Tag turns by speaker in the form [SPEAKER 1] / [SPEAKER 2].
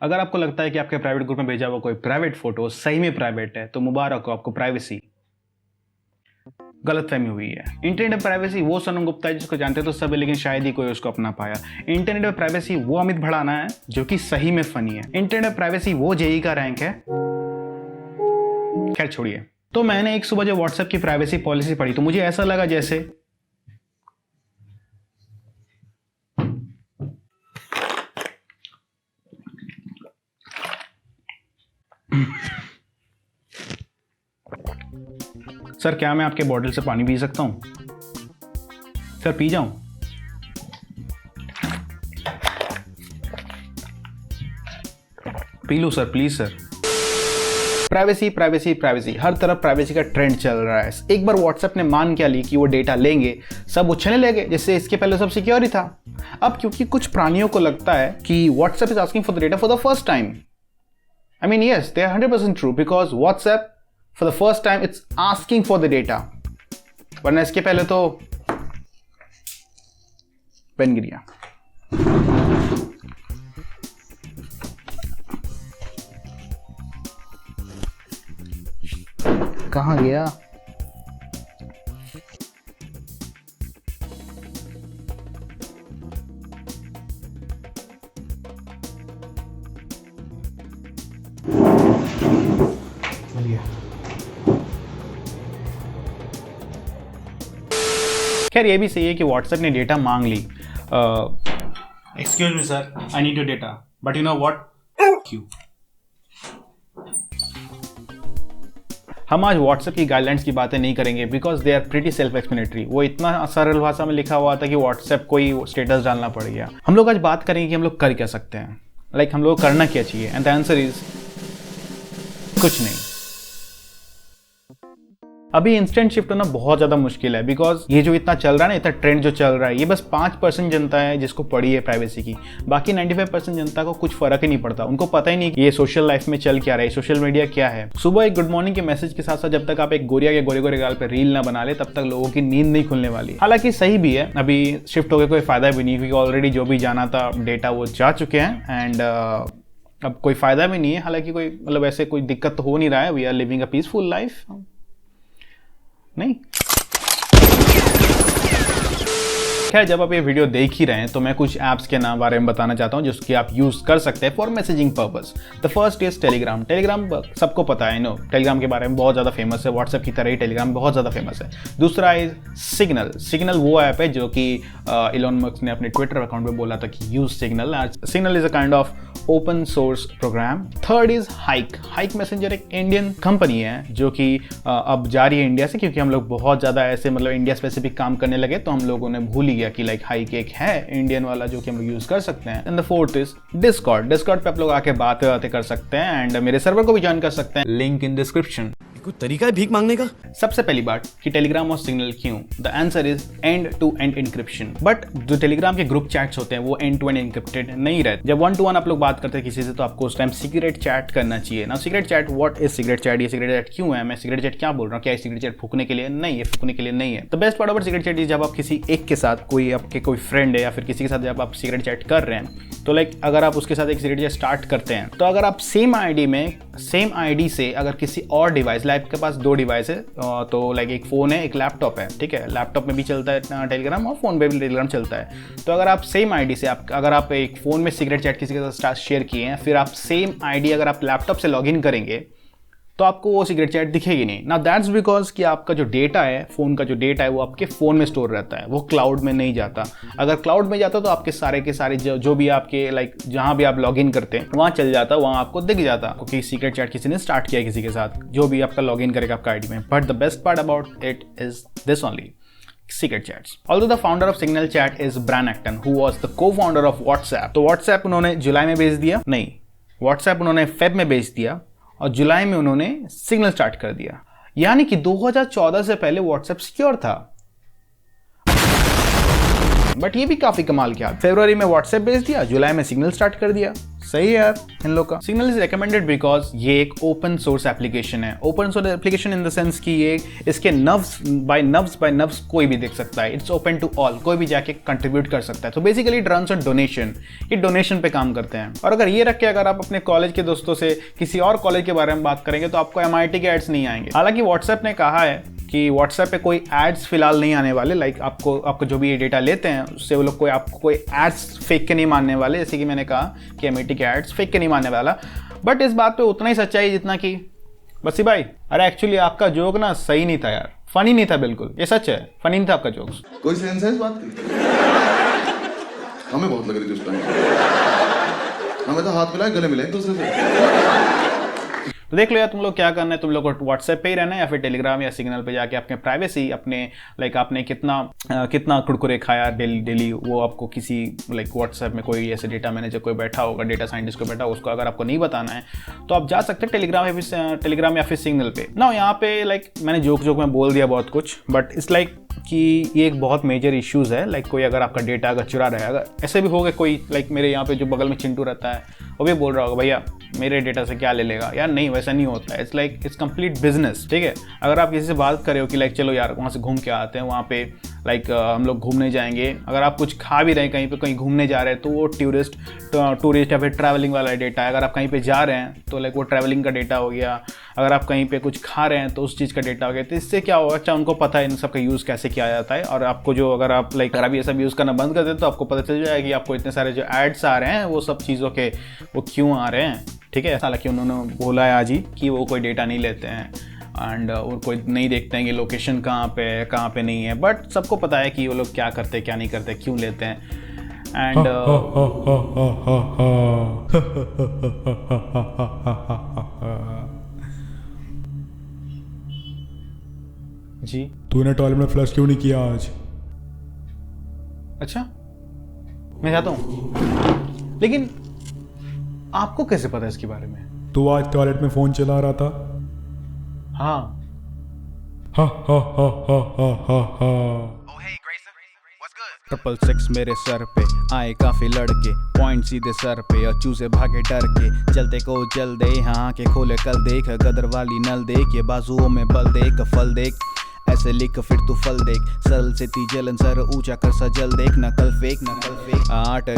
[SPEAKER 1] अगर आपको लगता है कि आपके प्राइवेट ग्रुप में भेजा हुआ कोई प्राइवेट फोटो सही में प्राइवेट है तो मुबारक हो, आपको प्राइवेसी गलतफहमी हुई है। इंटरनेट में प्राइवेसी वो सनम गुप्ता है जिसको जानते तो सब है, लेकिन शायद ही कोई उसको अपना पाया। इंटरनेट में प्राइवेसी वो अमित भड़ाना है जो कि सही में फनी है। इंटरनेट में प्राइवेसी वो जेई का रैंक है। खैर छोड़िए। तो मैंने एक सुबह जो व्हाट्सएप की प्राइवेसी पॉलिसी पढ़ी तो मुझे ऐसा लगा जैसे सर क्या मैं आपके बॉटल से पानी पी सकता हूं? सर पी जाऊं? पी लो sir, please sir. Privacy privacy privacy, हर तरफ प्राइवेसी का ट्रेंड चल रहा है। एक बार व्हाट्सएप ने मान क्या ली कि वो डेटा लेंगे, सब उछलने लगे जैसे इसके पहले सब सिक्योर ही था। अब क्योंकि कुछ प्राणियों को लगता है कि WhatsApp is asking for the data for the first time, I mean, yes, they are 100% true because WhatsApp, for the first time, it's asking for the data. वरना इसके पहले तो पेन गिर गया। कहाँ गया? खैर ये भी सही है कि व्हाट्सएप ने डेटा मांग ली। Excuse me sir, I need your data, but you know what, क्यों? हम आज व्हाट्सएप की गाइडलाइंस की बातें नहीं करेंगे because they are pretty self explanatory. वो इतना सरल भाषा में लिखा हुआ था कि व्हाट्सएप को ही स्टेटस डालना पड़ गया। हम लोग आज बात करेंगे कि हम लोग कर क्या सकते हैं, लाइक हम लोग करना क्या चाहिए, एंड द आंसर इज कुछ नहीं। अभी इंस्टेंट शिफ्ट होना बहुत ज्यादा मुश्किल है बिकॉज ये जो इतना चल रहा है ना, इतना ट्रेंड जो चल रहा है, ये बस 5% जनता है जिसको पड़ी है प्राइवेसी की। बाकी 95% जनता को कुछ फर्क ही नहीं पड़ता। उनको पता ही नहीं कि ये सोशल लाइफ में चल क्या रहा है, सोशल मीडिया क्या है। सुबह एक गुड मॉर्निंग के मैसेज के साथ साथ जब तक आप एक गोरिया के गोरे गोरे गाल पे रील ना बना ले तब तक लोगों की नींद नहीं खुलने वाली। हालांकि सही भी है, अभी शिफ्ट होकर कोई फायदा भी नहीं, क्योंकि ऑलरेडी जो भी जाना था डेटा वो जा चुके हैं एंड अब कोई फायदा भी नहीं है। हालांकि कोई मतलब ऐसे कोई दिक्कत तो हो नहीं रहा है। We are living a peaceful life. नहीं, खैर जब आप ये वीडियो देख ही रहे हैं तो मैं कुछ ऐप्स के नाम बारे में बताना चाहता हूं जिसकी आप यूज कर सकते हैं for messaging purpose. The first is Telegram. Telegram सबको पता है, नो टेलीग्राम के बारे में बहुत ज्यादा फेमस है, व्हाट्सएप की तरह ही टेलीग्राम बहुत ज्यादा फेमस है। दूसरा इज सिग्नल। सिग्नल वो ऐप है जो कि इलॉन मस्क ने अपने ट्विटर अकाउंट पे बोला था कि use signal. Signal is a kind of open source program. Third is hike. Hike messenger एक इंडियन कंपनी है जो कि अब जा रही है इंडिया से, क्योंकि हम लोग बहुत ज्यादा ऐसे मतलब इंडिया स्पेसिफिक काम करने लगे तो हम लोगों ने भूल ही गया कि लाइक हाइक एक है इंडियन वाला जो कि हम लोग यूज कर सकते हैं। And the fourth is Discord. Discord पे आप लोग आके बातें कर सकते हैं एंड मेरे सर्वर को भी ज्वाइन कर सकते हैं, लिंक इन डिस्क्रिप्शन।
[SPEAKER 2] कोई तरीका है भीख मांगने का?
[SPEAKER 1] सबसे पहली बात कि टेलीग्राम और सिग्नल क्यों, the answer is end to end encryption. But जो टेलीग्राम के ग्रुप चैट्स होते हैं वो एंड टू एंड इंक्रिप्टेड नहीं रहते। जब 1-to-1 आप लोग बात करते हैं किसी से तो आपको उस टाइम सीक्रेट चैट करना चाहिए ना। Secret chat, what is secret chat? ये सीक्रेट चैट क्यों है? मैं सीक्रेट चैट क्या बोल रहा हूँ? क्या सीक्रेट चैट फूकने के लिए नहीं है, फूकने के लिए नहीं है। The best part about secret chat is जब आप किसी एक के साथ, कोई आपके कोई फ्रेंड है या फिर किसी के साथ जब आप सीक्रेट चैट कर रहे हैं तो लाइक अगर आप उसके साथ एक सीक्रेट चैट स्टार्ट करते हैं तो अगर आप सेम आईडी से अगर किसी और डिवाइस, लाइक आपके पास 2 डिवाइस है तो लाइक एक फोन है एक लैपटॉप है, ठीक है, लैपटॉप में भी चलता है टेलीग्राम और फोन पे भी टेलीग्राम चलता है। तो अगर आप सेम आईडी से अगर आप एक फोन में सीक्रेट चैट किसी के साथ शेयर किए हैं, फिर आप सेम आईडी अगर आप लैपटॉप से लॉगिन करेंगे तो आपको वो सीक्रेट चैट दिखेगी नहीं। नाउ दैट्स बिकॉज कि आपका जो डेटा है, फोन का जो डेटा है वो आपके फोन में स्टोर रहता है, वो क्लाउड में नहीं जाता। अगर क्लाउड में जाता तो आपके सारे के सारे जो भी आपके लाइक जहां भी आप लॉगिन करते हैं वहां चल जाता, वहां आपको दिख जाता क्योंकि सीक्रेट चैट किसी ने स्टार्ट किया किसी के साथ, जो भी आपका लॉगिन करेगा आपका आईडी में। But the best part about it is this only, secret chats. Although the founder of Signal Chat is Brian Acton, who was the co-founder of WhatsApp. तो WhatsApp उन्होंने जुलाई में बेच दिया, नहीं, WhatsApp उन्होंने फेब में बेच दिया और जुलाई में उन्होंने सिग्नल स्टार्ट कर दिया। यानी कि 2014 से पहले WhatsApp सिक्योर था। बट ये भी काफी कमाल किया, फरवरी में WhatsApp बेच दिया, जुलाई में सिग्नल स्टार्ट कर दिया। सही है यार इन लोग का। सिग्नल इज रिकमेंडेड बिकॉज ये एक ओपन सोर्स एप्लीकेशन है। Open source application in the sense कि ये इसके नर्व्स बाय नर्व्स कोई भी देख सकता है। इट्स ओपन टू ऑल, कोई भी जाके कंट्रीब्यूट कर सकता है। तो basically it runs on donation, ये डोनेशन पे काम करते हैं। और अगर ये रख के अगर आप अपने कॉलेज के दोस्तों से किसी और कॉलेज के बारे में बात करेंगे तो आपको MIT के एड्स नहीं आएंगे। हालांकि व्हाट्सएप ने कहा है कि व्हाट्सएप पे कोई एड्स फिलहाल नहीं आने वाले। लाइक आपको जो भी ये डेटा लेते हैं उससे वो लोग आपको कोई एड्स फेक के नहीं मानने वाले। जैसे कि मैंने कहा कि MIT के एड्स फेक के नहीं मानने वाला। बट इस बात पे उतना ही सच्चाई जितना कि बसी भाई, अरे एक्चुअली आपका जोक ना सही नहीं था यार, फनी नहीं था बिल्कुल, ये सच है, फनी नहीं था आपका जोक्स।
[SPEAKER 3] कोई सेंस है इस बात की? हमें बहुत लग रही थी उस टाइम, हमें तो हाथ मिलाए गले मिले एक दूसरे से।
[SPEAKER 1] तो देख लो यार तुम लोग क्या करना है, तुम लोग को व्हाट्सएप पे ही रहना है या फिर टेलीग्राम या सिग्नल पे जाके अपने प्राइवेसी, अपने लाइक आपने कितना कुरकुरे खाया डेली वो आपको किसी लाइक व्हाट्सएप में कोई ऐसे डेटा मैनेजर कोई बैठा होगा, डेटा साइंटिस्ट को बैठा होगा, उसको अगर आपको नहीं बताना है तो आप जा सकते हैं टेलीग्राम या फिर सिग्नल पे ना। यहाँ पे लाइक मैंने जोक में बोल दिया बहुत कुछ, बट इट्स लाइक कि ये एक बहुत मेजर इश्यूज है। लाइक कोई अगर आपका डेटा अगर चुरा रहा है, अगर ऐसे भी होगा कोई लाइक मेरे यहाँ पे जो बगल में चिंटू रहता है वो भी बोल रहा होगा भैया मेरे डेटा से क्या ले लेगा यार, नहीं वैसा नहीं होता है। It's like it's complete business, ठीक है। अगर आप किसी से बात कर रहे हो कि लाइक चलो यार वहाँ से घूम के आते हैं, वहाँ पे लाइक हम लोग घूमने जाएंगे, अगर आप कुछ खा भी रहे हैं कहीं पे कहीं घूमने जा रहे हैं तो वो टूरिस्ट या फिर ट्रैवलिंग वाला डेटा है। अगर आप कहीं पे जा रहे हैं तो लाइक वो ट्रैवलिंग का डेटा हो गया, अगर आप कहीं पे कुछ खा रहे हैं तो उस चीज़ का डेटा हो गया। तो इससे क्या होगा, अच्छा उनको पता है इन सब का यूज़ कैसे किया जाता है। और आपको जो अगर आप लाइक अगर आप ये सब यूज़ करना बंद कर दें तो आपको पता चल जाएगा कि आपको इतने सारे जो एड्स आ रहे हैं वो सब चीज़ों के वो क्यों आ रहे हैं, ठीक है। हालांकि उन्होंने बोला है आज ही कि वो कोई डेटा नहीं लेते हैं एंड और कोई नहीं देखते हैं कि लोकेशन कहाँ पे नहीं है, बट सबको पता है कि वो लोग क्या करते हैं क्या नहीं करते, क्यों लेते हैं। एंड जी
[SPEAKER 4] तूने टॉयलेट में फ्लश क्यों नहीं किया आज?
[SPEAKER 1] अच्छा मैं जाता हूँ, लेकिन आपको कैसे पता है इसके बारे में?
[SPEAKER 4] तू आज टॉयलेट में फोन चला रहा था।
[SPEAKER 1] हाँ
[SPEAKER 4] हा हा हा हा हा हा हा।
[SPEAKER 5] 666 मेरे सर पे आए काफी लड़के, पॉइंट सीधे सर पे और चूजे भागे डर के। चलते को जल दे हाँ के खोले कल देख, गदर वाली नल देख, ये बाजुओं में बल देख, फल देख ऐसे लिख फिर तू फल देख। सरल से ती जलन सर ऊंचा कर सजल देख, न कल फेक 8